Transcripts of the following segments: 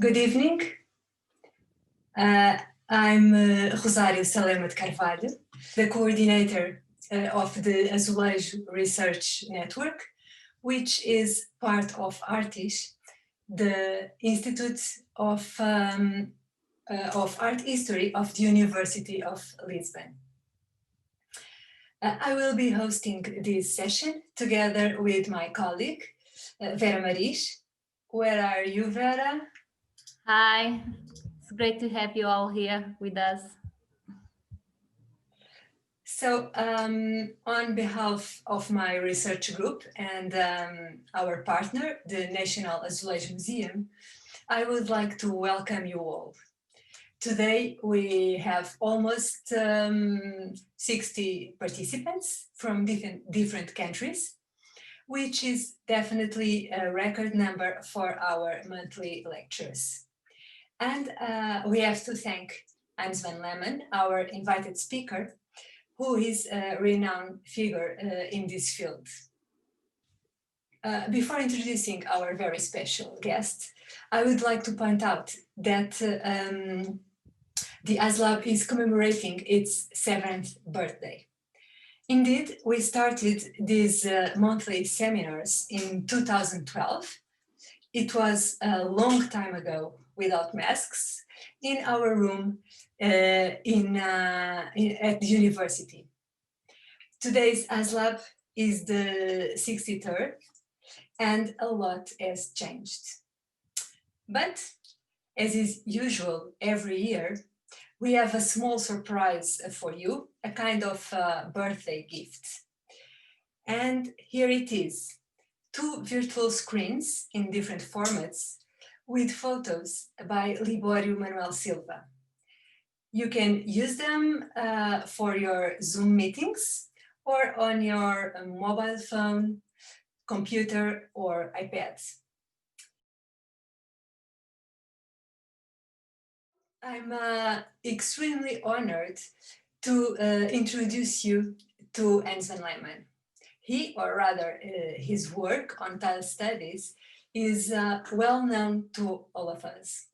Good evening. I'm Rosário Salema de Carvalho, the coordinator of the Azulejo Research Network, which is part of ARTIS, the Institute of Art History of the University of Lisbon. I will be hosting this session together with my colleague, Vera Maris. Where are you, Vera? Hi, it's great to have you all here with us. So on behalf of my research group and our partner, the National Azulejo Museum, I would like to welcome you all. Today we have almost 60 participants from different countries, which is definitely a record number for our monthly lectures. And we have to thank Hans van Lemmen, our invited speaker, who is a renowned figure in this field. Before introducing our very special guest, I would like to point out that the AzLab is commemorating its 7th birthday. Indeed, we started these monthly seminars in 2012. It was a long time ago without masks in our room at the university. Today's AzLab is the 63rd and a lot has changed. But as is usual every year, we have a small surprise for you, a kind of birthday gift. And here it is, 2 virtual screens in different formats with photos by Libório Manuel Silva. You can use them for your Zoom meetings or on your mobile phone, computer, or iPad. I'm extremely honored to introduce you to Hans van Lemmen. He, or rather his work on tile studies, is well known to all of us.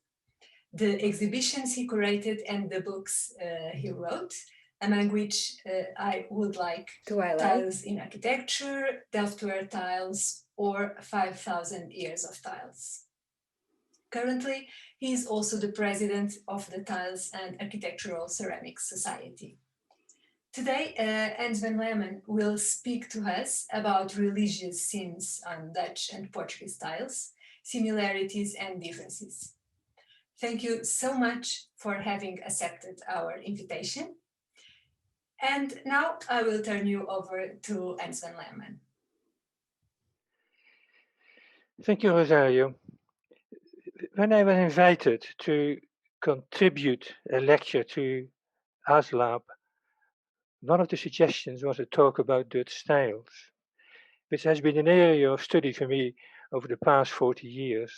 The exhibitions he curated and the books he wrote, among which I would like Tiles in Architecture, Delftware Tiles, or 5,000 Years of Tiles. Currently, he is also the president of the Tiles and Architectural Ceramics Society. Today, Hans van Lemmen will speak to us about religious scenes on Dutch and Portuguese tiles, similarities and differences. Thank you so much for having accepted our invitation. And now I will turn you over to Hans van Lemmen. Thank you, Rosario. When I was invited to contribute a lecture to AzLab, one of the suggestions was to talk about Dutch styles, which has been an area of study for me over the past 40 years.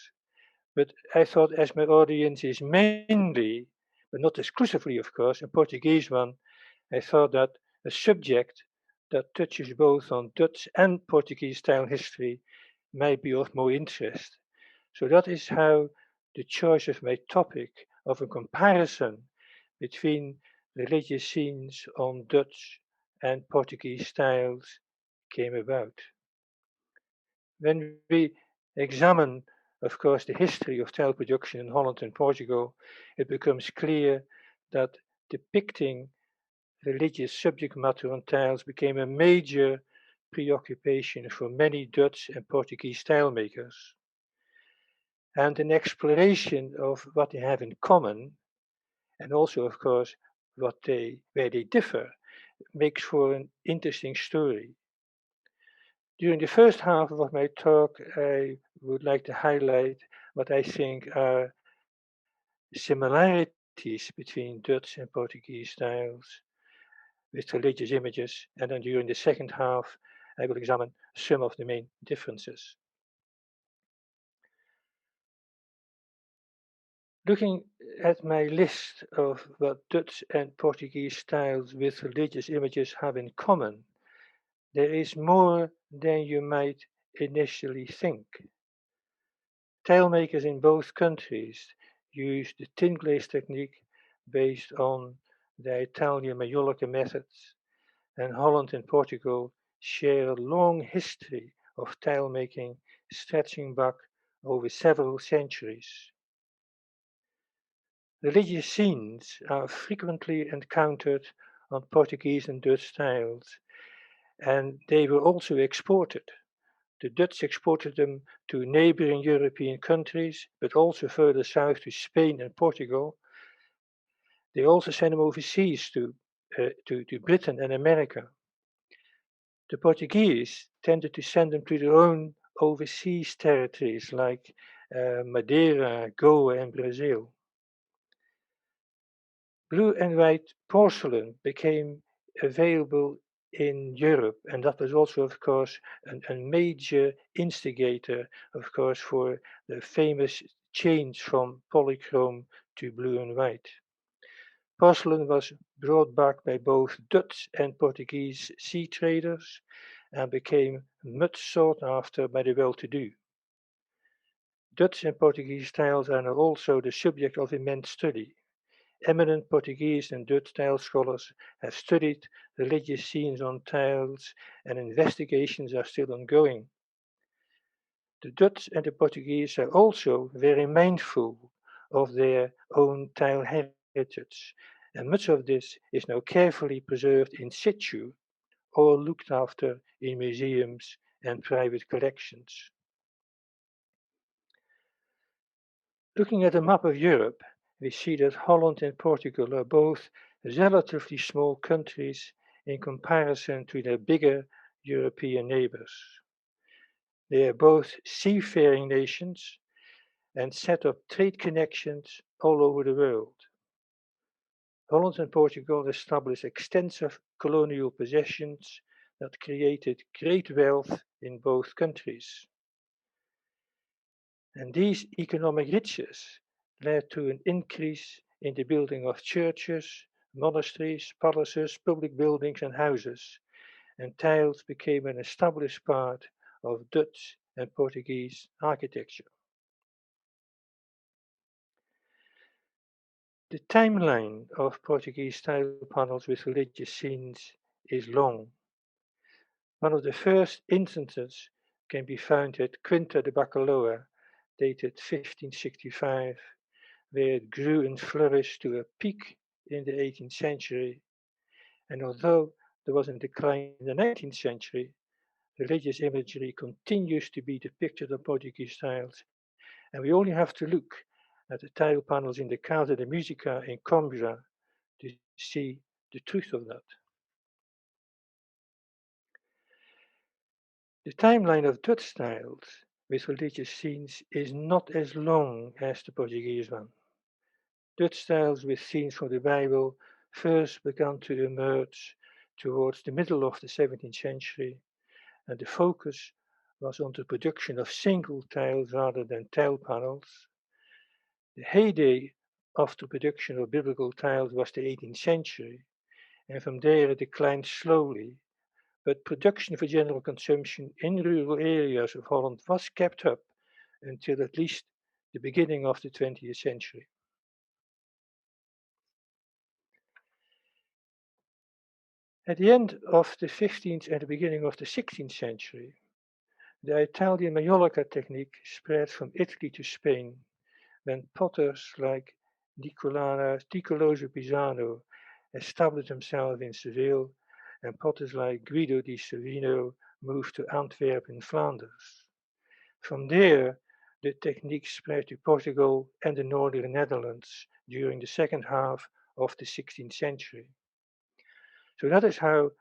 But I thought, as my audience is mainly, but not exclusively, of course, a Portuguese one, I thought that a subject that touches both on Dutch and Portuguese style history might be of more interest. So that is how the choice of my topic of a comparison between religious scenes on Dutch and Portuguese styles came about. When we examine, of course, the history of tile production in Holland and Portugal, it becomes clear that depicting religious subject matter on tiles became a major preoccupation for many Dutch and Portuguese tile makers. And an exploration of what they have in common, and also, of course, where they differ, makes for an interesting story. During the first half of my talk, I would like to highlight what I think are similarities between Dutch and Portuguese styles with religious images, and then during the second half, I will examine some of the main differences. Looking at my list of what Dutch and Portuguese styles with religious images have in common, there is more than you might initially think. Tile makers in both countries use the thin glaze technique based on the Italian Majolica methods, and Holland and Portugal share a long history of tile making stretching back over several centuries. Religious scenes are frequently encountered on Portuguese and Dutch tiles, and they were also exported. The Dutch exported them to neighboring European countries, but also further south to Spain and Portugal. They also sent them overseas to Britain and America. The Portuguese tended to send them to their own overseas territories like Madeira, Goa, and Brazil. Blue and white porcelain became available in Europe, and that was also, of course, a major instigator, of course, for the famous change from polychrome to blue and white. Porcelain was brought back by both Dutch and Portuguese sea traders and became much sought after by the well-to-do. Dutch and Portuguese tiles are now also the subject of immense study. Eminent Portuguese and Dutch tile scholars have studied religious scenes on tiles, and investigations are still ongoing. The Dutch and the Portuguese are also very mindful of their own tile heritage, and much of this is now carefully preserved in situ or looked after in museums and private collections. Looking at a map of Europe, we see that Holland and Portugal are both relatively small countries in comparison to their bigger European neighbors. They are both seafaring nations and set up trade connections all over the world. Holland and Portugal established extensive colonial possessions that created great wealth in both countries. And these economic riches led to an increase in the building of churches, monasteries, palaces, public buildings, and houses, and tiles became an established part of Dutch and Portuguese architecture. The timeline of Portuguese tile panels with religious scenes is long. One of the first instances can be found at Quinta de Bacalhau, dated 1565, where it grew and flourished to a peak in the 18th century. And although there was a decline in the 19th century, religious imagery continues to be depicted on Portuguese tiles, and we only have to look at the tile panels in the Casa de Musica in Coimbra to see the truth of that. The timeline of Dutch tiles with religious scenes is not as long as the Portuguese one. Dutch tiles with scenes from the Bible first began to emerge towards the middle of the 17th century, and the focus was on the production of single tiles rather than tile panels. The heyday of the production of biblical tiles was the 18th century, and from there it declined slowly, but production for general consumption in rural areas of Holland was kept up until at least the beginning of the 20th century. At the end of the 15th and the beginning of the 16th century, the Italian Majolica technique spread from Italy to Spain, when potters like Niccolò Pisano established themselves in Seville, and potters like Guido di Savino moved to Antwerp in Flanders. From there, the technique spread to Portugal and the northern Netherlands during the second half of the 16th century. So that is how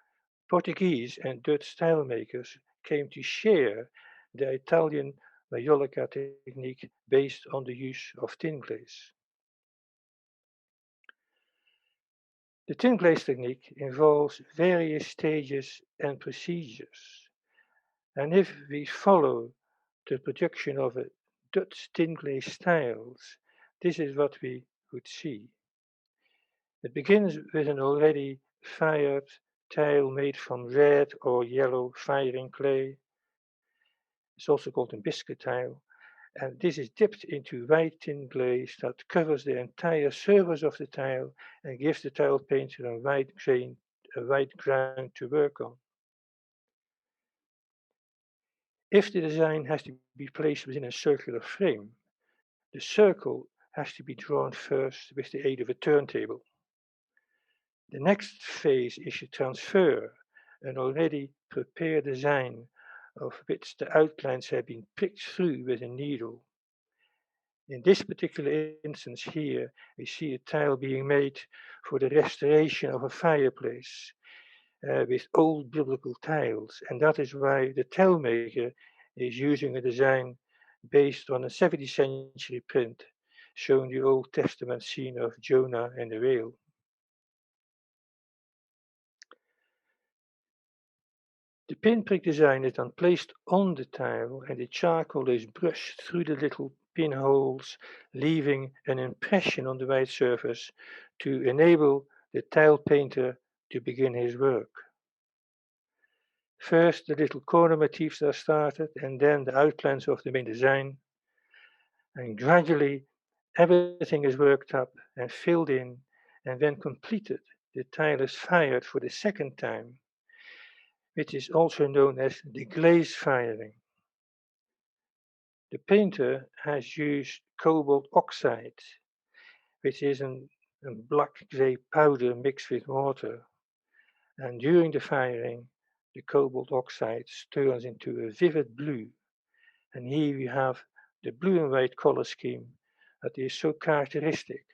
Portuguese and Dutch tile makers came to share the Italian Majolica technique based on the use of thin glaze. The thin glaze technique involves various stages and procedures, and if we follow the production of a Dutch thin glaze tiles, this is what we would see. It begins with an already fired tile made from red or yellow firing clay. It's also called a biscuit tile, And this is dipped into white thin glaze that covers the entire surface of the tile and gives the tile painter a white ground to work on. If the design has to be placed within a circular frame, the circle has to be drawn first with the aid of a turntable. The next phase is to transfer an already prepared design of which the outlines have been pricked through with a needle. In this particular instance here, we see a tile being made for the restoration of a fireplace with old biblical tiles, and that is why the tile maker is using a design based on a 17th century print showing the Old Testament scene of Jonah and the whale. The pinprick design is then placed on the tile and the charcoal is brushed through the little pinholes, leaving an impression on the white surface to enable the tile painter to begin his work. First, the little corner motifs are started and then the outlines of the main design. And gradually, everything is worked up and filled in, and when completed, the tile is fired for the second time, which is also known as the glaze firing. The painter has used cobalt oxide, which is a black-grey powder mixed with water, and during the firing, the cobalt oxide turns into a vivid blue, and here we have the blue and white color scheme that is so characteristic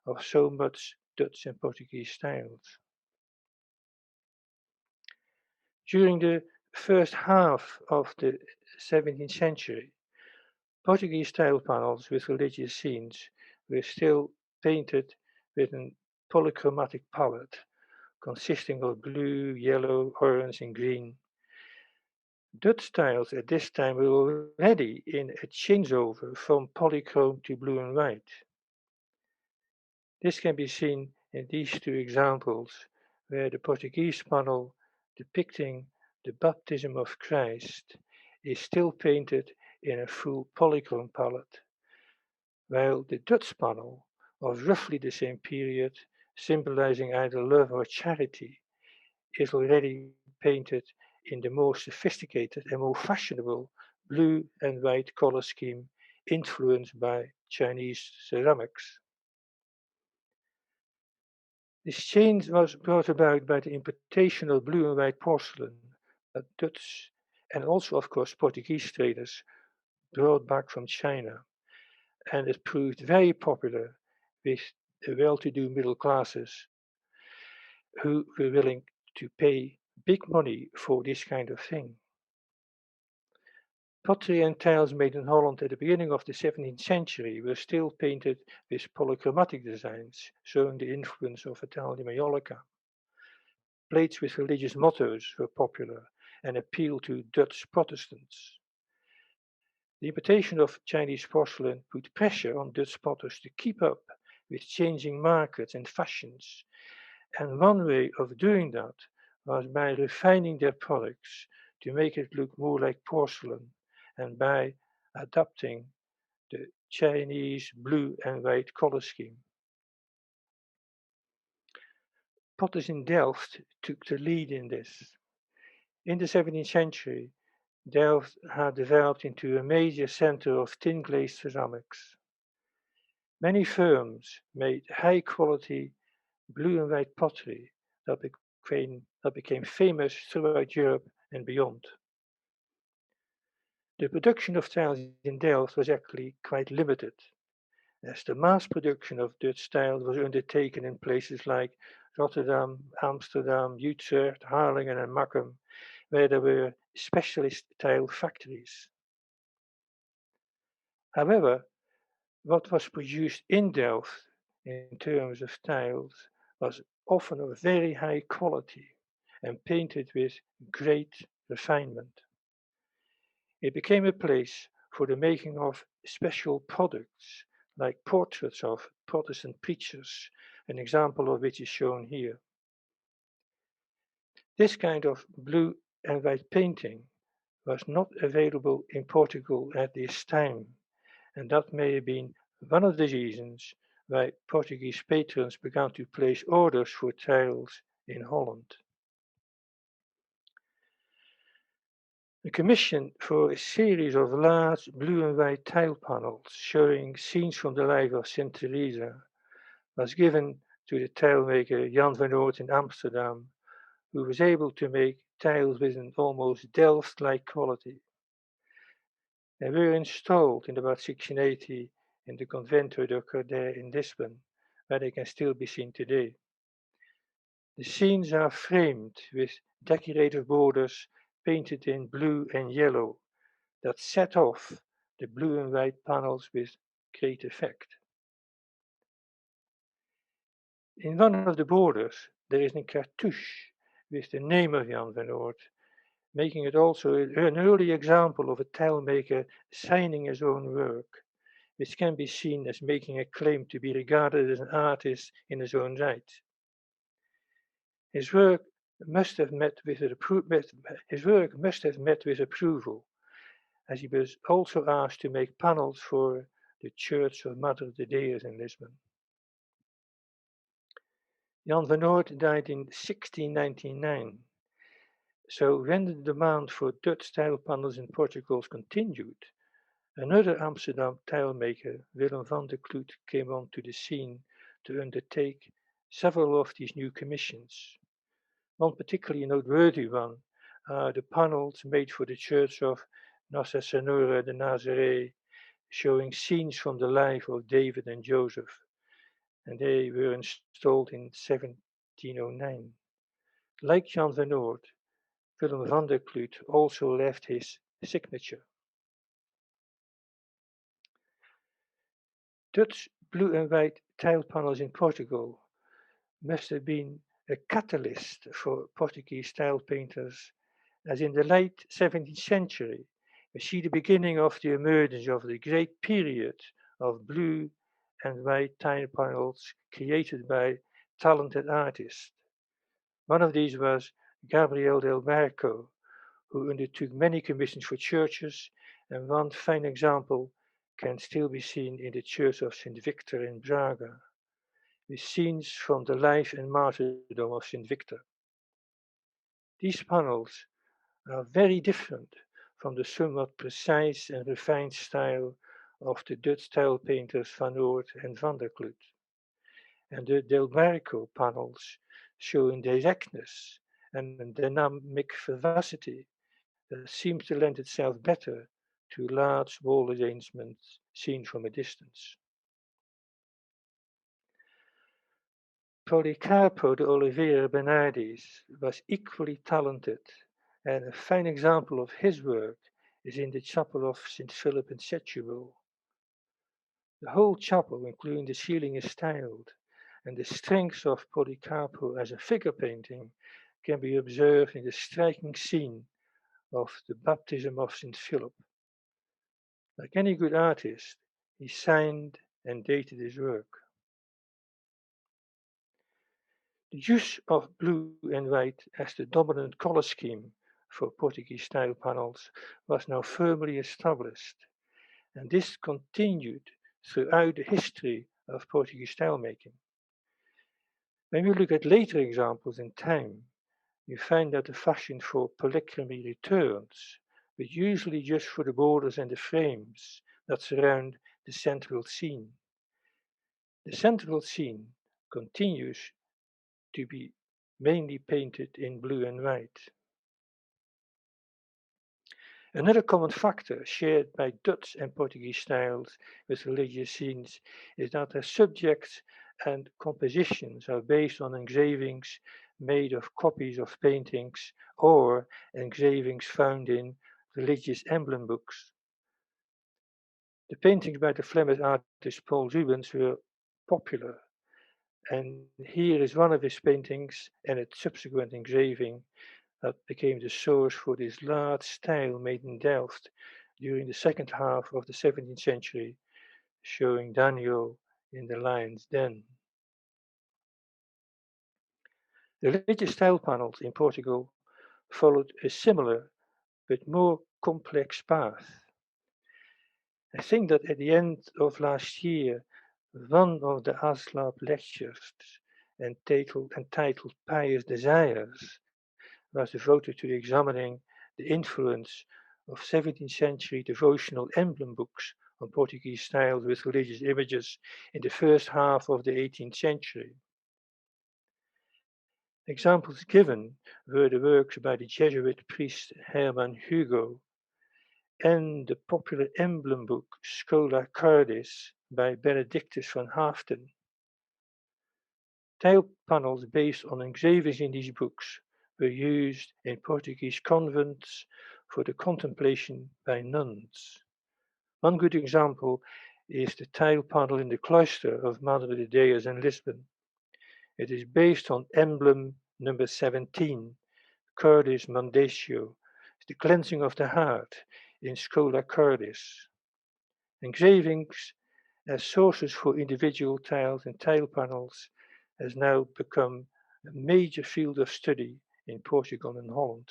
of so much Dutch and Portuguese styles. During the first half of the 17th century, Portuguese tile panels with religious scenes were still painted with a polychromatic palette consisting of blue, yellow, orange and green. Dutch tiles at this time were already in a changeover from polychrome to blue and white. This can be seen in these two examples, where the Portuguese panel depicting the baptism of Christ is still painted in a full polychrome palette, while the Dutch panel of roughly the same period, symbolizing either love or charity, is already painted in the more sophisticated and more fashionable blue and white color scheme influenced by Chinese ceramics. This change was brought about by the importation of blue and white porcelain that Dutch and also of course Portuguese traders brought back from China, and it proved very popular with the well-to-do middle classes who were willing to pay big money for this kind of thing. Pottery and tiles made in Holland at the beginning of the 17th century were still painted with polychromatic designs, showing the influence of Italian Maiolica. Plates with religious mottos were popular and appealed to Dutch Protestants. The importation of Chinese porcelain put pressure on Dutch potters to keep up with changing markets and fashions, and one way of doing that was by refining their products to make it look more like porcelain and by adapting the Chinese blue and white color scheme. Potters in Delft took the lead in this. In the 17th century, Delft had developed into a major center of thin glazed ceramics. Many firms made high quality blue and white pottery that became famous throughout Europe and beyond. The production of tiles in Delft was actually quite limited, as the mass production of Dutch tiles was undertaken in places like Rotterdam, Amsterdam, Utrecht, Harlingen and Makkum, where there were specialist tile factories. However, what was produced in Delft in terms of tiles was often of very high quality and painted with great refinement. It became a place for the making of special products like portraits of Protestant preachers, an example of which is shown here. This kind of blue and white painting was not available in Portugal at this time, and that may have been one of the reasons why Portuguese patrons began to place orders for tiles in Holland. A commission for a series of large blue and white tile panels showing scenes from the life of Saint Teresa was given to the tile maker Jan van Oort in Amsterdam, who was able to make tiles with an almost Delft-like quality. They were installed in about 1680 in the Convento do Cordé in Lisbon, where they can still be seen today. The scenes are framed with decorative borders painted in blue and yellow that set off the blue and white panels with great effect. In one of the borders there is a cartouche with the name of Jan van Oort, making it also an early example of a tile maker signing his own work, which can be seen as making a claim to be regarded as an artist in his own right. His work must have met with approval, as he was also asked to make panels for the Church of Mother de Deus in Lisbon. Jan van Oort died in 1699, so when the demand for Dutch tile panels in Portugal continued, another Amsterdam tile maker, Willem van der Kloot, came onto the scene to undertake several of these new commissions. One particularly noteworthy one are the panels made for the Church of Nossa Senhora de Nazaré, showing scenes from the life of David and Joseph, and they were installed in 1709. Like Jan van Oort, Willem van der Kloot also left his signature. Dutch blue and white tile panels in Portugal must have been a catalyst for Portuguese tile painters, as in the late 17th century we see the beginning of the emergence of the great period of blue and white tile panels created by talented artists. One of these was Gabriel del Barco, who undertook many commissions for churches, and one fine example can still be seen in the Church of St. Victor in Braga, with scenes from the life and martyrdom of St. Victor. These panels are very different from the somewhat precise and refined style of the Dutch tile painters Van Oort and Van der Kloot. And the Del Barco panels show in directness and a dynamic vivacity that seems to lend itself better to large wall arrangements seen from a distance. Policarpo de Oliveira Bernardes was equally talented, and a fine example of his work is in the chapel of St. Philip in Setúbal. The whole chapel, including the ceiling, is tiled, and the strength of Policarpo as a figure painting can be observed in the striking scene of the baptism of St. Philip. Like any good artist, he signed and dated his work. The use of blue and white as the dominant color scheme for Portuguese style panels was now firmly established, and this continued throughout the history of Portuguese style making. When we look at later examples in time, you find that the fashion for polychromy returns, but usually just for the borders and the frames that surround the central scene. The central scene continues to be mainly painted in blue and white. Another common factor shared by Dutch and Portuguese styles with religious scenes is that their subjects and compositions are based on engravings made of copies of paintings or engravings found in religious emblem books. The paintings by the Flemish artist Paul Rubens were popular, and here is one of his paintings and its subsequent engraving that became the source for this large tile made in Delft during the second half of the 17th century, showing Daniel in the lion's den. The religious tile panels in Portugal followed a similar but more complex path. I think that at the end of last year, one of the AzLab lectures entitled Pious Desires was devoted to examining the influence of 17th century devotional emblem books on Portuguese styles with religious images in the first half of the 18th century. Examples given were the works by the Jesuit priest Herman Hugo and the popular emblem book Schola Cardis by Benedictus van Haften. Tile panels based on engravings in these books were used in Portuguese convents for the contemplation by nuns. One good example is the tile panel in the cloister of Madre de Deus in Lisbon. It is based on emblem number 17, Cordis Mandatio, the cleansing of the heart in Schola Cardis. Engravings as sources for individual tiles and tile panels has now become a major field of study in Portugal and Holland.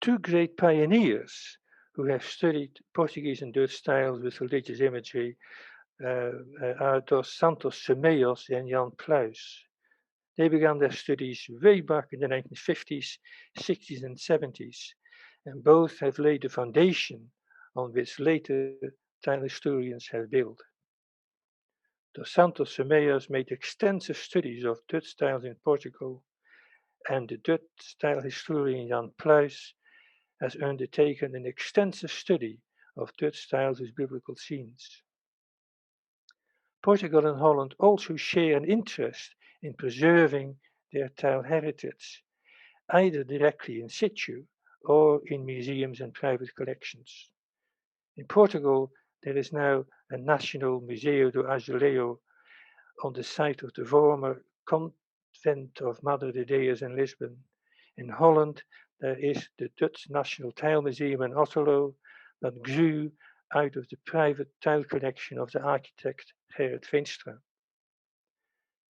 Two great pioneers who have studied Portuguese and Dutch styles with religious imagery are Dos Santos Semeios and Jan Pluis. They began their studies way back in the 1950s, 60s and 70s, and both have laid the foundation on which later tile historians have built. Dos Santos Semeios made extensive studies of Dutch styles in Portugal, and the Dutch style historian Jan Pluis has undertaken an extensive study of Dutch styles with biblical scenes. Portugal and Holland also share an interest in preserving their tile heritage, either directly in situ or in museums and private collections. In Portugal, there is now a National Museu do Azulejos on the site of the former convent of Madre de Deus in Lisbon. In Holland, there is the Dutch National Tile Museum in Otterlo that grew out of the private tile collection of the architect Gerrit Veenstra.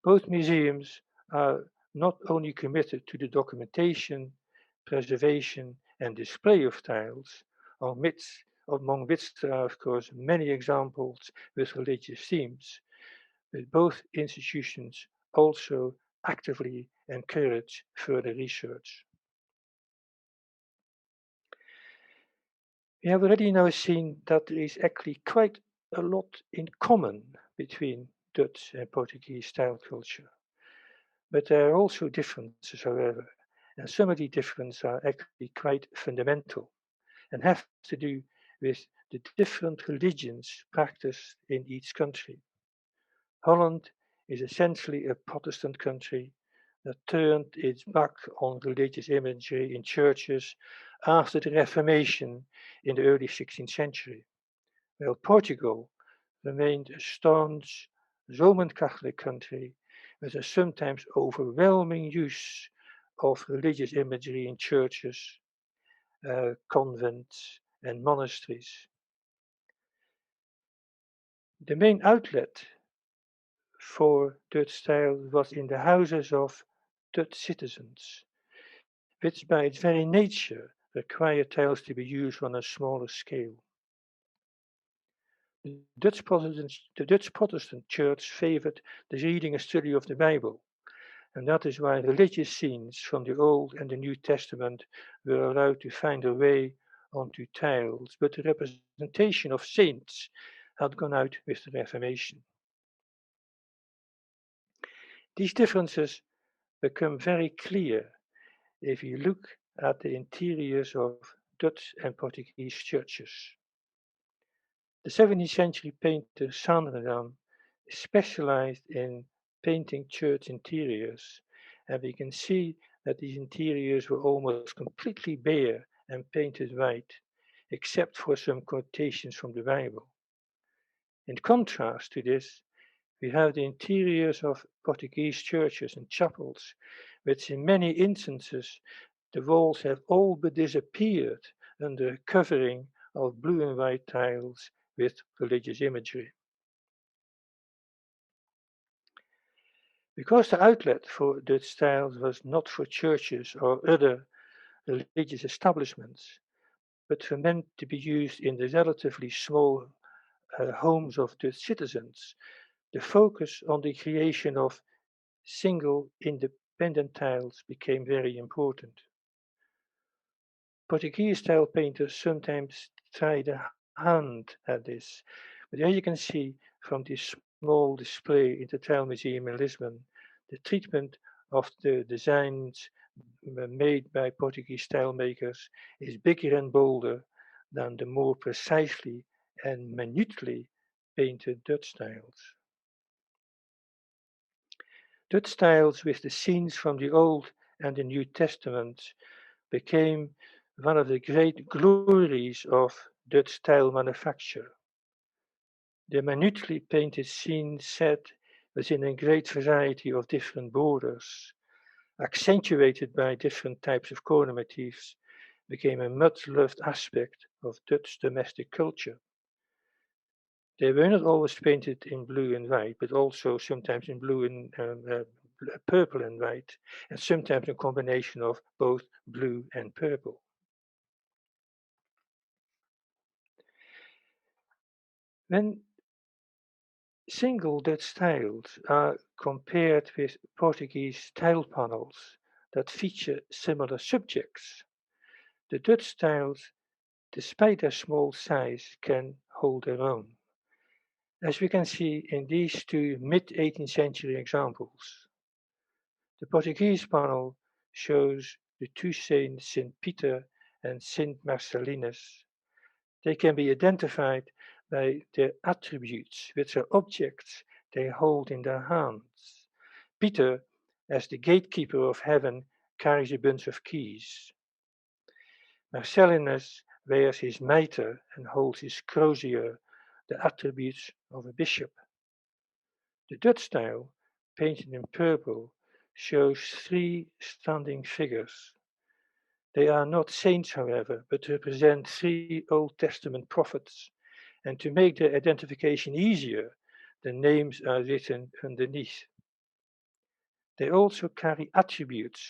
Both museums are not only committed to the documentation, preservation and display of tiles, among which there are of course many examples with religious themes, but both institutions also actively encourage further research. We have already now seen that there is actually quite a lot in common between Dutch and Portuguese style culture. But there are also differences, however, and some of the differences are actually quite fundamental and have to do with the different religions practiced in each country. Holland is essentially a Protestant country that turned its back on religious imagery in churches after the Reformation in the early 16th century, while Portugal remained a staunch Roman Catholic country with a sometimes overwhelming use of religious imagery in churches, convents, and monasteries. The main outlet for Dutch style was in the houses of Dutch citizens, which by its very nature required tiles to be used on a smaller scale. The Dutch Protestant Church favored the reading and study of the Bible, and that is why religious scenes from the Old and the New Testament were allowed to find their way onto tiles, but the representation of saints had gone out with the Reformation. These differences become very clear if you look at the interiors of Dutch and Portuguese churches. The 17th century painter Hans van Lemmen specialized in painting church interiors, and we can see that these interiors were almost completely bare and painted white, except for some quotations from the Bible. In contrast to this, we have the interiors of Portuguese churches and chapels, which in many instances the walls have all but disappeared under a covering of blue and white tiles with religious imagery. Because the outlet for Dutch styles was not for churches or other religious establishments, but were meant to be used in the relatively small homes of Dutch citizens. The focus on the creation of single independent tiles became very important. Portuguese tile painters sometimes tried a hand at this, but as you can see from this small display in the Tile Museum in Lisbon, the treatment of the designs made by Portuguese tile makers is bigger and bolder than the more precisely and minutely painted Dutch tiles. Dutch tiles with the scenes from the Old and the New Testament became one of the great glories of Dutch tile manufacture. The minutely painted scene set within a great variety of different borders, accentuated by different types of corner motifs, became a much loved aspect of Dutch domestic culture. They were not always painted in blue and white, but also sometimes in blue and purple and white, and sometimes a combination of both blue and purple. When single Dutch tiles are compared with Portuguese tile panels that feature similar subjects, the Dutch tiles, despite their small size, can hold their own, as we can see in these two mid-18th century examples. The Portuguese panel shows the two saints St. Peter and St. Marcellinus. They can be identified by their attributes, which are objects they hold in their hands. Peter, as the gatekeeper of heaven, carries a bunch of keys. Marcellinus wears his mitre and holds his crozier, the attributes of a bishop. The Dutch style, painted in purple, shows three standing figures. They are not saints, however, but represent three Old Testament prophets, and to make their identification easier, the names are written underneath. They also carry attributes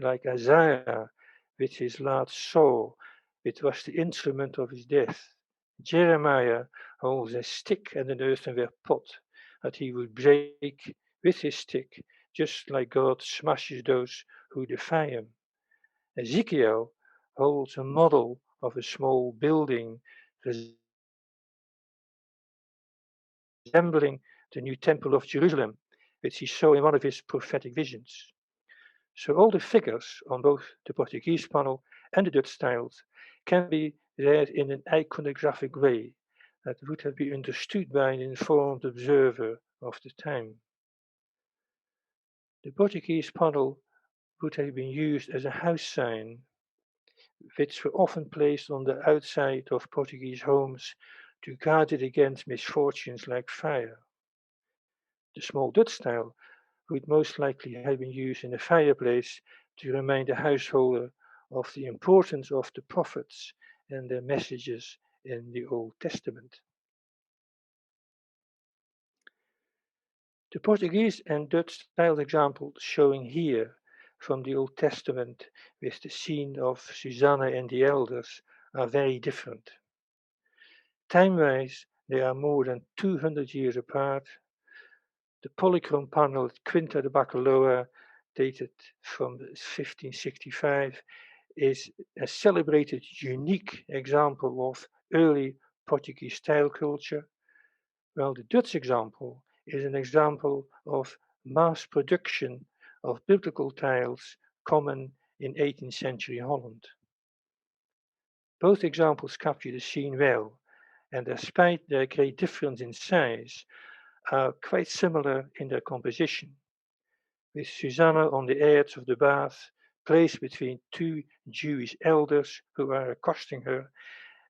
like Isaiah with his large saw, which was the instrument of his death. Jeremiah holds a stick and an earthenware pot that he would break with his stick, just like God smashes those who defy him. Ezekiel holds a model of a small building resembling the new Temple of Jerusalem, which he saw in one of his prophetic visions. So all the figures on both the Portuguese panel and the Dutch styles can be read in an iconographic way that would have been understood by an informed observer of the time. The Portuguese panel would have been used as a house sign, which were often placed on the outside of Portuguese homes to guard it against misfortunes like fire. The small Dutch style would most likely have been used in a fireplace to remind the householder of the importance of the prophets and their messages in the Old Testament. The Portuguese and Dutch style examples showing here from the Old Testament with the scene of Susanna and the elders are very different. Time-wise, they are more than 200 years apart. The polychrome panel at Quinta de Bacalhau, dated from 1565, is a celebrated unique example of early Portuguese tile culture, while the Dutch example is an example of mass production of biblical tiles common in 18th century Holland. Both examples capture the scene well, and despite their great difference in size, are quite similar in their composition, with Susanna on the edge of the bath, placed between two Jewish elders who are accosting her,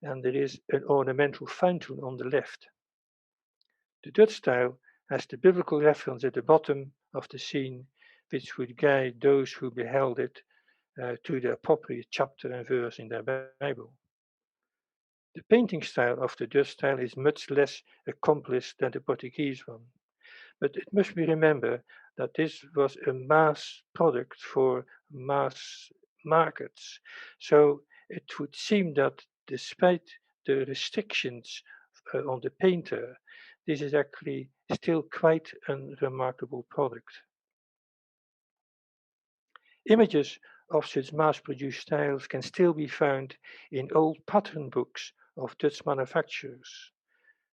and there is an ornamental fountain on the left. The Dutch style has the biblical reference at the bottom of the scene, which would guide those who beheld it to the appropriate chapter and verse in their Bible. The painting style of the Dutch style is much less accomplished than the Portuguese one, but it must be remembered that this was a mass product for mass markets, so it would seem that despite the restrictions on the painter, this is actually still quite a remarkable product. Images of such mass-produced tiles can still be found in old pattern books of Dutch manufacturers.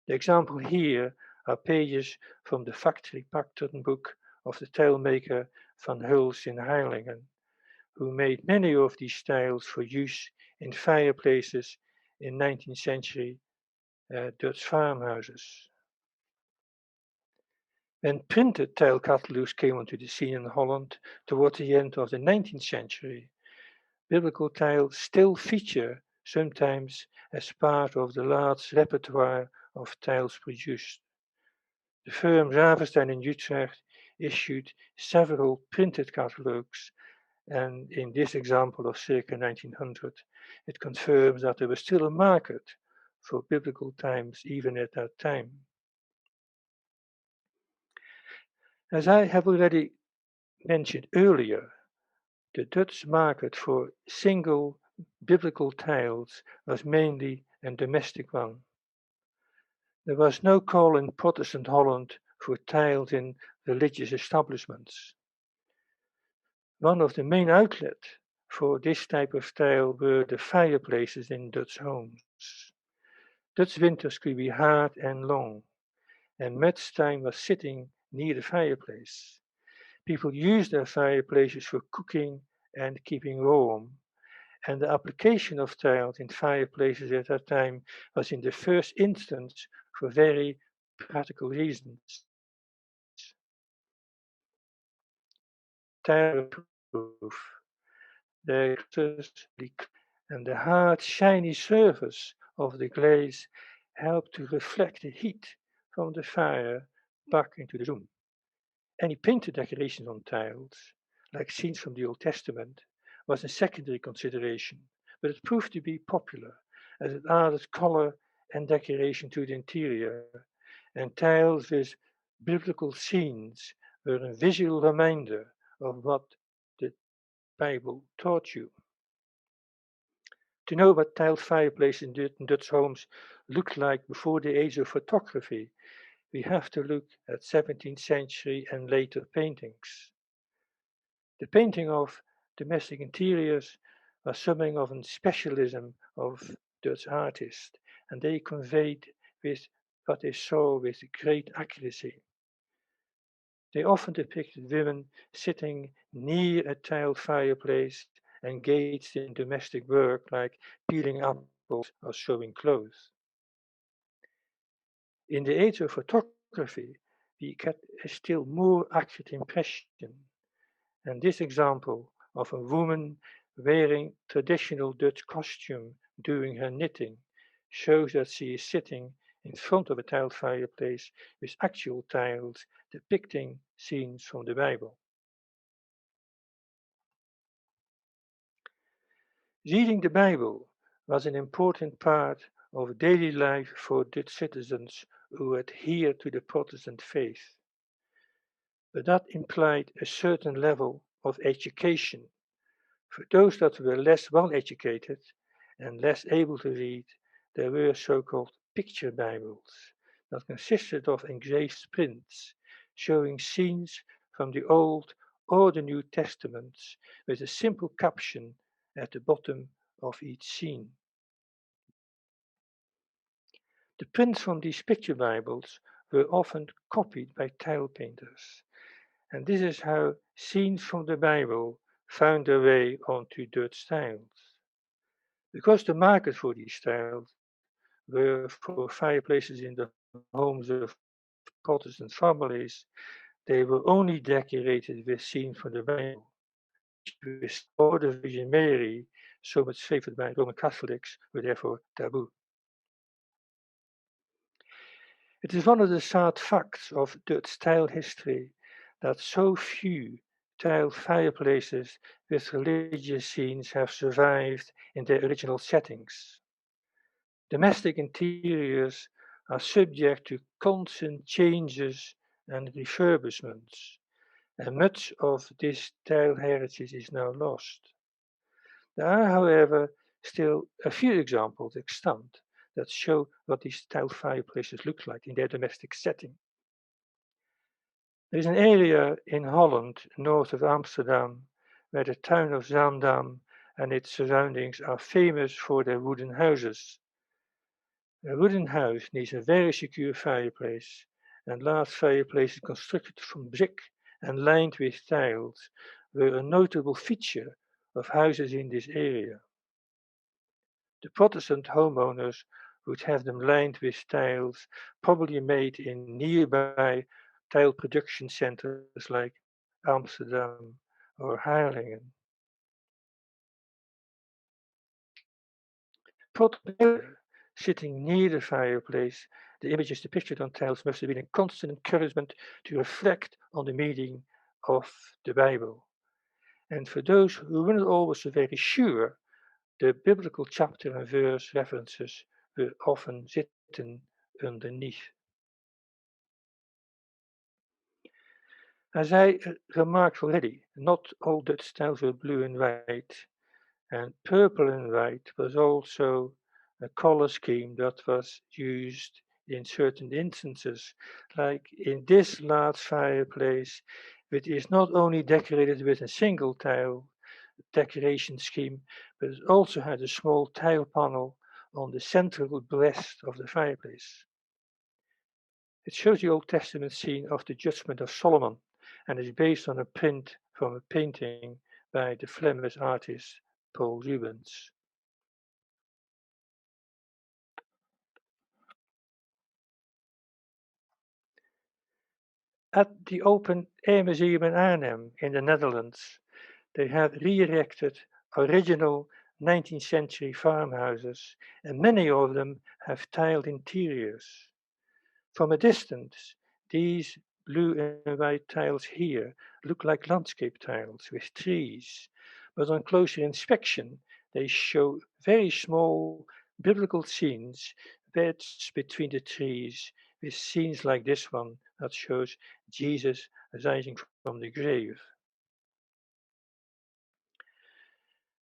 The example here are pages from the factory pattern book of the tilemaker Van Hulst in Heilingen, who made many of these tiles for use in fireplaces in 19th century Dutch farmhouses. When printed tile catalogues came onto the scene in Holland towards the end of the 19th century, biblical tiles still feature sometimes as part of the large repertoire of tiles produced. The firm Ravenstein in Utrecht issued several printed catalogues, and in this example of circa 1900, it confirms that there was still a market for biblical times even at that time. As I have already mentioned earlier, the Dutch market for single biblical tiles was mainly a domestic one. There was no call in Protestant Holland for tiles in religious establishments. One of the main outlets for this type of tile were the fireplaces in Dutch homes. Dutch winters could be hard and long, and much time was sitting near the fireplace. People used their fireplaces for cooking and keeping warm, and the application of tiles in fireplaces at that time was in the first instance for very practical reasons. Tile proof, the and the hard shiny surface of the glaze helped to reflect the heat from the fire back into the room. Any painted decorations on tiles, like scenes from the Old Testament, was a secondary consideration, but it proved to be popular as it added color and decoration to the interior, and tiles with biblical scenes were a visual reminder of what the Bible taught you. To know what tiled fireplaces in Dutch homes looked like before the age of photography, we have to look at 17th century and later paintings. The painting of domestic interiors was something of a specialism of Dutch artists, and they conveyed with what they saw with great accuracy. They often depicted women sitting near a tiled fireplace, engaged in domestic work like peeling apples or sewing clothes. In the age of photography, we get a still more accurate impression, and this example of a woman wearing traditional Dutch costume doing her knitting shows that she is sitting in front of a tiled fireplace with actual tiles depicting scenes from the Bible. Reading the Bible was an important part of daily life for Dutch citizens who adhere to the Protestant faith. But that implied a certain level of education. For those that were less well educated and less able to read, there were so-called picture Bibles that consisted of engraved prints showing scenes from the Old or the New Testaments with a simple caption at the bottom of each scene. The prints from these picture Bibles were often copied by tile painters, and this is how scenes from the Bible found their way onto Dutch tiles. Because the market for these tiles were for fireplaces in the homes of Protestant families, they were only decorated with scenes from the Bible, which or the Virgin Mary, so much favored by Roman Catholics, were therefore taboo. It is one of the sad facts of Dutch tile history that so few tiled fireplaces with religious scenes have survived in their original settings. Domestic interiors are subject to constant changes and refurbishments, and much of this tile heritage is now lost. There are, however, still a few examples extant that show what these tiled fireplaces look like in their domestic setting. There is an area in Holland, north of Amsterdam, where the town of Zaandam and its surroundings are famous for their wooden houses. A wooden house needs a very secure fireplace, and large fireplaces constructed from brick and lined with tiles were a notable feature of houses in this area. The Protestant homeowners would have them lined with tiles, probably made in nearby tile production centers like Amsterdam or Haarlem. Sitting near the fireplace, the images depicted on tiles must have been a constant encouragement to reflect on the meaning of the Bible. And for those who weren't always so very sure, the biblical chapter and verse references were often written underneath. As I remarked already, not all Dutch tiles were blue and white, and purple and white was also a color scheme that was used in certain instances, like in this large fireplace, which is not only decorated with a single tile decoration scheme, but it also had a small tile panel on the central breast of the fireplace. It shows the Old Testament scene of the judgment of Solomon and is based on a print from a painting by the Flemish artist Paul Rubens. At the Open Air Museum in Arnhem in the Netherlands, they have re-erected original 19th century farmhouses, and many of them have tiled interiors. From a distance, these blue and white tiles here look like landscape tiles with trees, but on closer inspection, they show very small biblical scenes wedged between the trees, with scenes like this one that shows Jesus rising from the grave.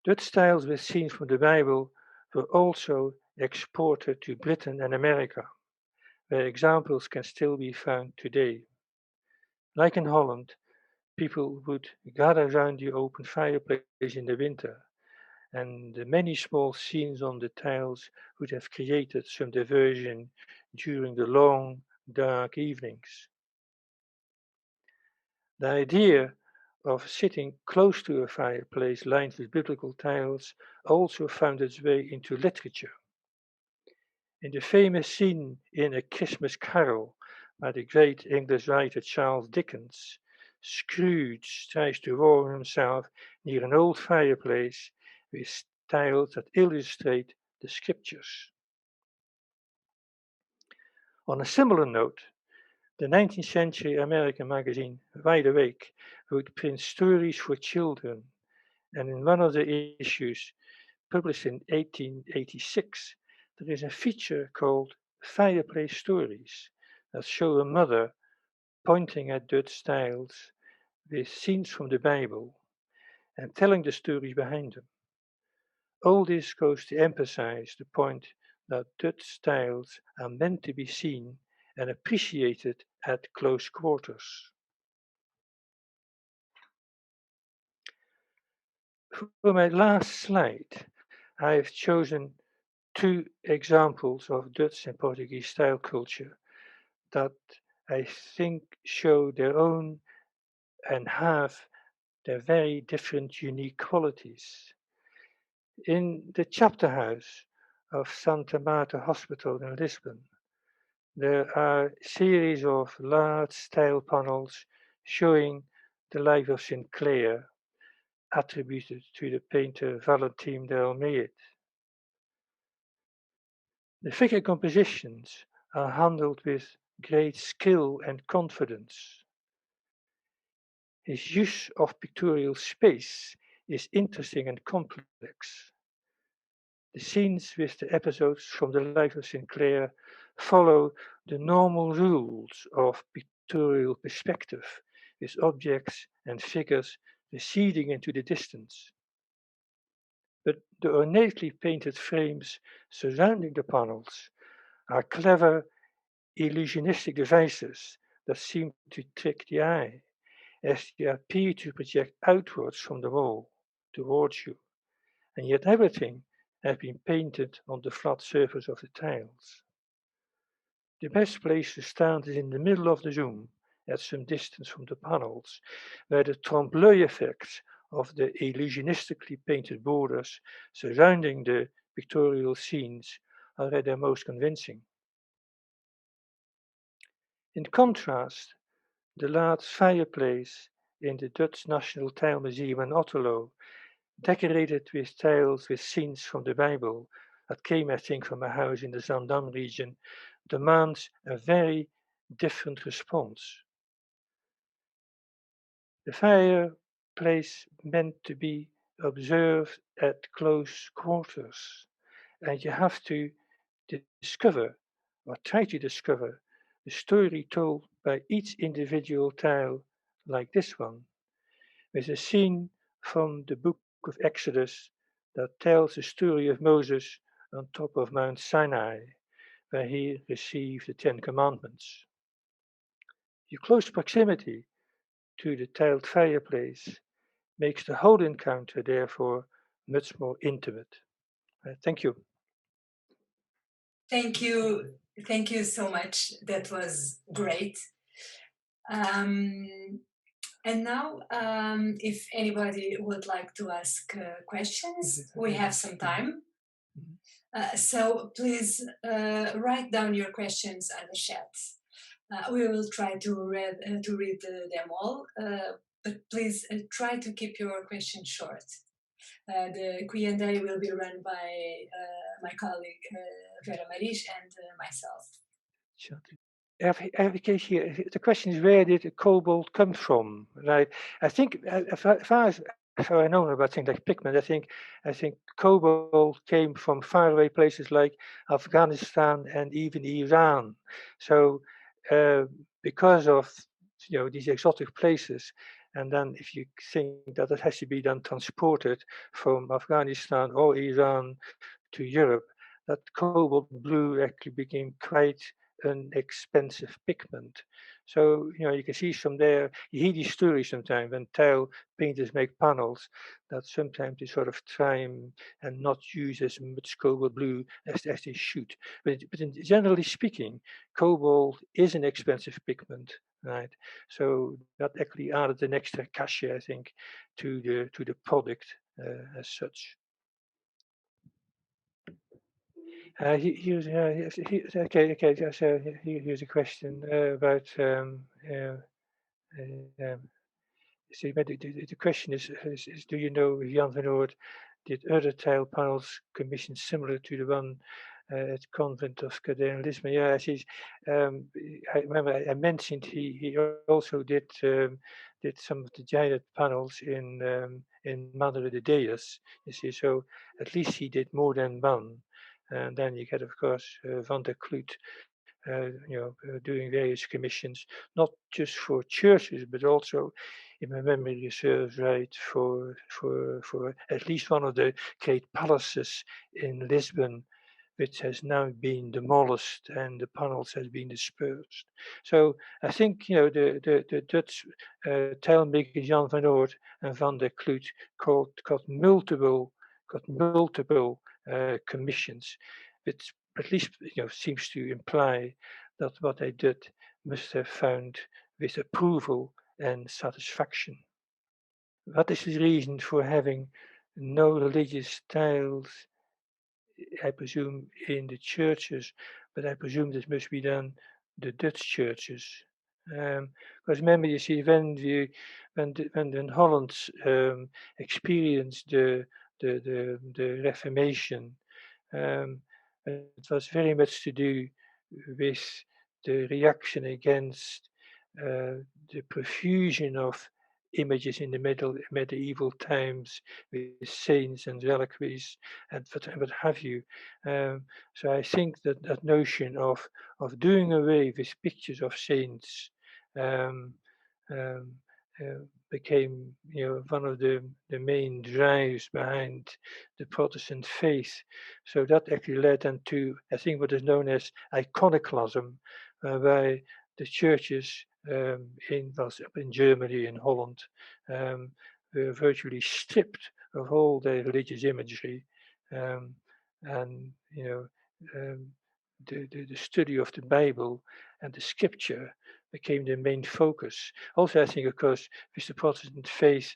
Dutch tiles with scenes from the Bible were also exported to Britain and America, where examples can still be found today. Like in Holland, people would gather around the open fireplace in the winter, and the many small scenes on the tiles would have created some diversion during the long, dark evenings. The idea of sitting close to a fireplace lined with biblical tiles also found its way into literature. In the famous scene in A Christmas Carol by the great English writer Charles Dickens, Scrooge tries to warm himself near an old fireplace with tiles that illustrate the scriptures. On a similar note, the 19th century American magazine Wide Awake would print stories for children, and in one of the issues, published in 1886, there is a feature called Fireplace Stories that show a mother pointing at Dutch tiles with scenes from the Bible and telling the stories behind them. All this goes to emphasize the point that Dutch tiles are meant to be seen and appreciated at close quarters. For my last slide, I have chosen two examples of Dutch and Portuguese style culture that I think show their own and have their very different unique qualities. In the chapter house of Santa Marta Hospital in Lisbon, there are a series of large tile panels showing the life of St. Clare, attributed to the painter Valentin de Almeida. The figure compositions are handled with great skill and confidence. His use of pictorial space is interesting and complex. The scenes with the episodes from the life of St. Clare follow the normal rules of pictorial perspective, with objects and figures receding into the distance. but the ornately painted frames surrounding the panels are clever illusionistic devices that seem to trick the eye, as they appear to project outwards from the wall towards you, and yet everything has been painted on the flat surface of the tiles. The best place to stand is in the middle of the room, at some distance from the panels, where the trompe-l'œil effects of the illusionistically painted borders surrounding the pictorial scenes are at their most convincing. In contrast, the large fireplace in the Dutch National Tile Museum in Otterlo, decorated with tiles with scenes from the Bible that came, I think, from a house in the Zaandam region, demands a very different response. The fireplace meant to be observed at close quarters, and you have to discover or try to discover the story told by each individual tile, like this one, with a scene from the book of Exodus that tells the story of Moses on top of Mount Sinai, where he received the Ten Commandments. Your close proximity to the tiled fireplace makes the whole encounter, therefore, much more intimate. Thank you. Thank you. Thank you so much. That was great. And now, if anybody would like to ask questions, we have some time. So please write down your questions on the chat. We will try to read them all, but please try to keep your questions short. The Q&A will be run by my colleague Vera Marish and myself. The question is, where did the cobalt come from? Right? I think, as far as I know about things like pigment, I think cobalt came from faraway places like Afghanistan and even Iran. So, because of these exotic places, and then if you think that it has to be then transported from Afghanistan or Iran to Europe, that cobalt blue actually became quite an expensive pigment. So, you can see from there, you hear these stories sometimes when tile painters make panels, that sometimes they sort of try and not use as much cobalt blue as they should. But generally speaking, cobalt is an expensive pigment, right? So that actually added an extra cachet, I think, to the product as such. Here's a question about see, but the question is, do you know if Jan van Oort did other tile panels commissioned similar to the one at Convent of Cadere in Lisbon? Yeah, I remember I mentioned he also did some of the giant panels in Madre de Deus. You see, so at least he did more than one. And then you get, of course, Van der Kloot, doing various commissions, not just for churches, but also, if my memory serves right, for at least one of the great palaces in Lisbon, which has now been demolished and the panels has been dispersed. So I think the Dutch tile makers Jan van Oort and Van der Kloot got multiple commissions, which at least seems to imply that what they did must have found with approval and satisfaction. What is the reason for having no religious tiles, I presume, in the churches, but I presume this must be done the Dutch churches? Because remember, you see, when Holland experienced the Reformation, it was very much to do with the reaction against the profusion of images in the medieval times with saints and reliquaries and what have you. So I think that notion of doing away with pictures of saints became, one of the main drives behind the Protestant faith. So that actually led them to, I think, what is known as Iconoclasm, whereby the churches in Germany and Holland were virtually stripped of all their religious imagery, and the study of the Bible and the Scripture became the main focus. Also, I think, of course, with the Protestant faith,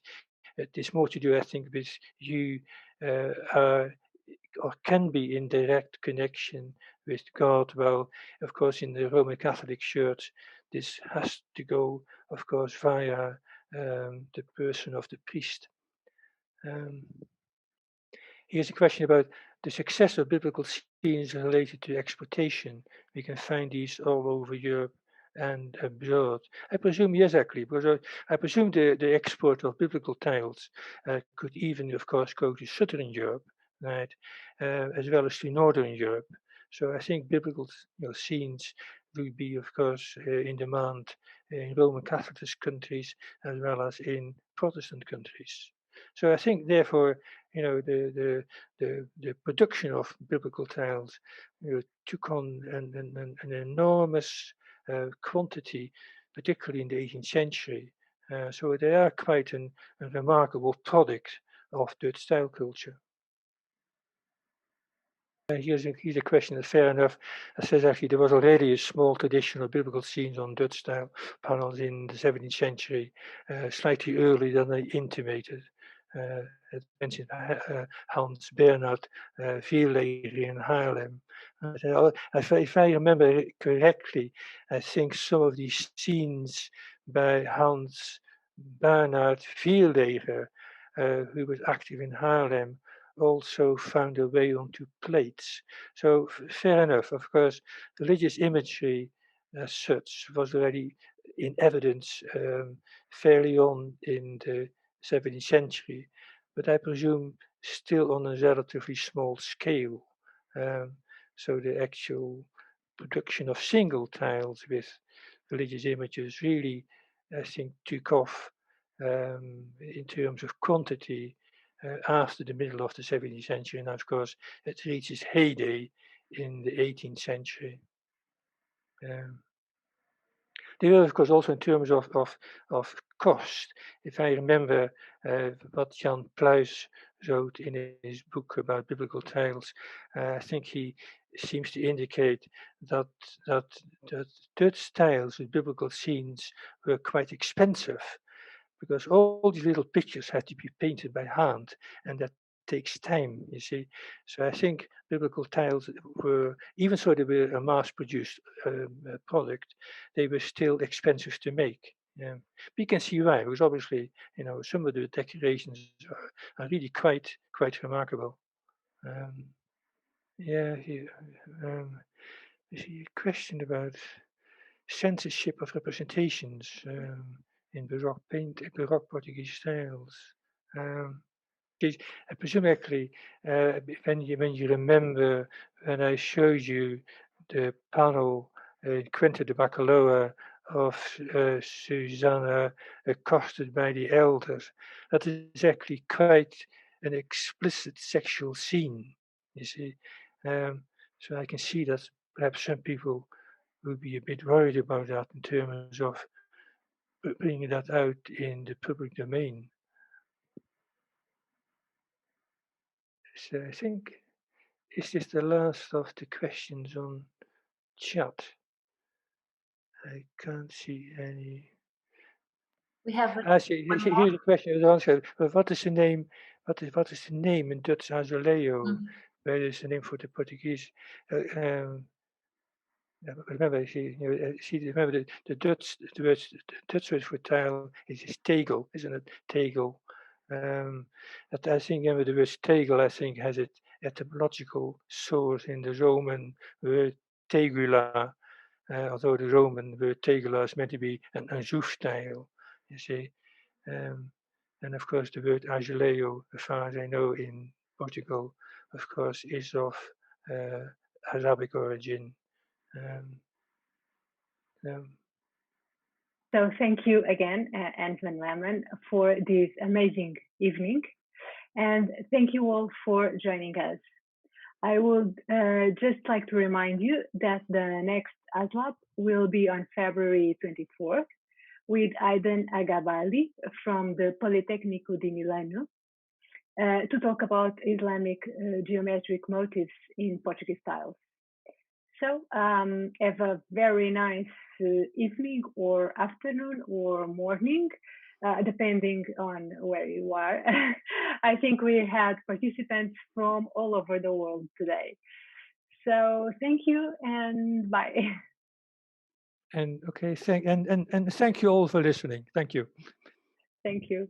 it is more to do, I think, with you are or can be in direct connection with God. Well, of course, in the Roman Catholic Church, this has to go, of course, via the person of the priest. Here's a question about the success of biblical scenes related to exportation. We can find these all over Europe and abroad. I presume, yes, actually, because I presume the export of biblical tiles could even, of course, go to Southern Europe, right, as well as to Northern Europe. So I think biblical scenes will be, of course, in demand in Roman Catholic countries as well as in Protestant countries. So I think, therefore, the production of biblical tiles took on an enormous quantity, particularly in the 18th century. So they are quite a remarkable product of Dutch style culture. Here's a question that's fair enough. It says actually there was already a small tradition of biblical scenes on Dutch style panels in the 17th century, slightly earlier than they intimated. It mentioned Hans Bernhard Vierleger in Haarlem. If I remember correctly, I think some of these scenes by Hans Bernhard Vierleger, who was active in Haarlem, also found a way onto plates. So fair enough. Of course, religious imagery as such was already in evidence fairly on in the 17th century, but I presume still on a relatively small scale. So the actual production of single tiles with religious images really, I think, took off in terms of quantity after the middle of the 17th century, and of course it reaches heyday in the 18th century. They were, of course, also in terms of cost. If I remember what Jan Pluijs wrote in his book about biblical tiles, I think he seems to indicate that Dutch tiles with biblical scenes were quite expensive, because all these little pictures had to be painted by hand, and that takes time, you see. So I think biblical tiles were, even though they were a mass-produced product, they were still expensive to make. Yeah. But you can see why, because obviously, some of the decorations are really quite remarkable. Yeah, here, I see a question about censorship of representations in Baroque Portuguese styles. I presume actually, when you remember when I showed you the panel in Quinta de Bacaloa of Susanna accosted by the elders, that is actually quite an explicit sexual scene, you see. So I can see that perhaps some people will be a bit worried about that in terms of bringing that out in the public domain. So I think, is this the last of the questions on chat? I can't see any. We have here's a question was answered. But what is the name? What is the name in Dutch azuleo? Where is the name for the Portuguese? Remember, remember the Dutch word for tile is tegel, isn't it? Tegel. I think the word tegel, I think, has its etymological source in the Roman word tegula, although the Roman word tegula is meant to be an azoufstyle, you see. And of course, the word azuleo, as far as I know, in Portugal, of course, is of Arabic origin. So thank you again, Hans van Lemmen, for this amazing evening. And thank you all for joining us. I would just like to remind you that the next AzLab will be on February 24th with Aidan Agabali from the Politecnico di Milano to talk about Islamic geometric motifs in Portuguese styles. So have a very nice evening or afternoon or morning, depending on where you are. I think we had participants from all over the world today. So thank you and bye. And okay, and thank you all for listening. Thank you. Thank you.